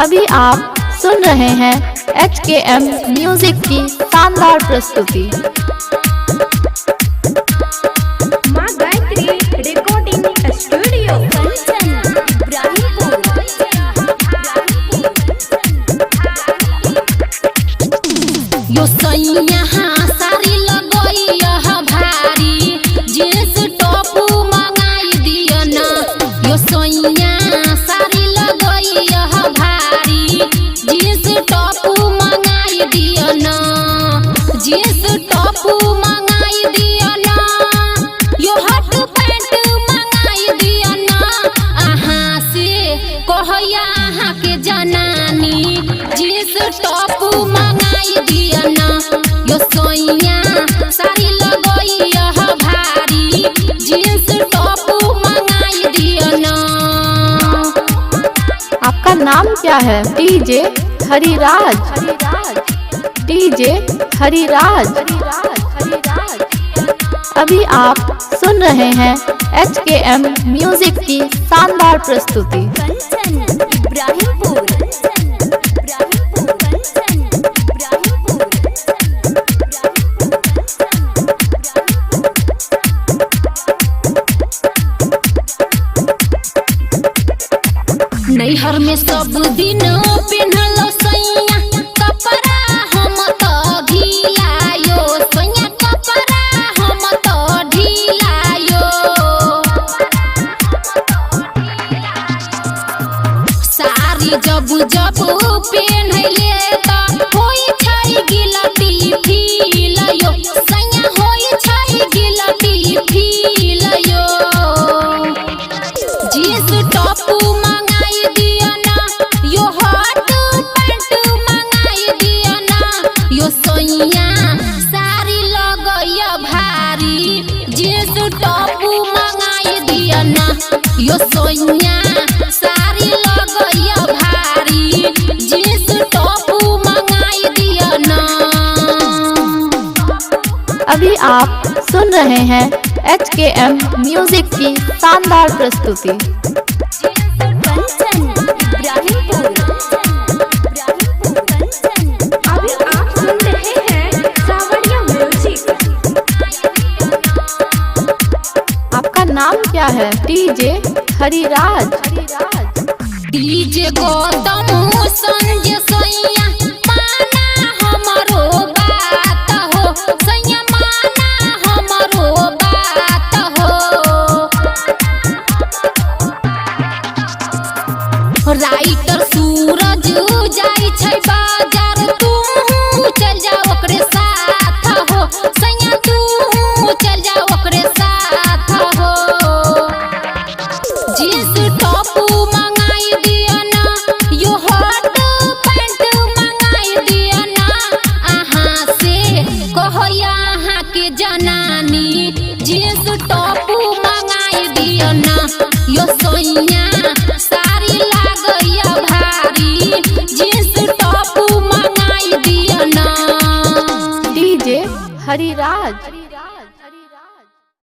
अभी आप सुन रहे हैं HKM म्यूजिक की शानदार प्रस्तुति। माँ गायत्री रिकॉर्डिंग स्टूडियो यो सैया सारी लगई भारी जींस टॉप मंगाई दिया ना। यो सैया सारी लगई भारी जींस टॉप मंगाई दिया ना। जींस टॉप मंगाई दिया ना। यो हॉट पैंट मंगाई दिया ना। अहाँ से कहया अहाँ के जनानी जींस टॉप मंगाई दिया ना। यो सोइया सारी लगई भारी जींस टॉप मंगाई दिया ना। आपका नाम क्या है? डीजे हरिराज। डीजे हरिराज। अभी आप सुन रहे हैं HKM म्यूजिक की शानदार प्रस्तुति। नैहर में सब दिन पिन्हल सैया कपड़ा हम तो ढिलायो। सैया कपड़ा हम तो ढिलायो। सारी जब जब पेन्हले त होई छै गिलटी फीलयो। सैया होई छै गिलटी फीलयो। जींस टॉप मंगाई दिया ना। यो हॉट पैंट मंगाई दिया ना। यो सोइया सारी लगई भारी जींस टॉप मंगाई दिया ना। यो सोइया सारी लगई भारी जींस टॉप मंगाई दिया ना। अभी आप सुन रहे हैं HKM म्यूजिक की शानदार प्रस्तुति। अभी आप सुन रहे हैं सावरिया म्यूजिक। आपका नाम क्या है? डीजे हरिराज। डीजे गौतम संजय सैया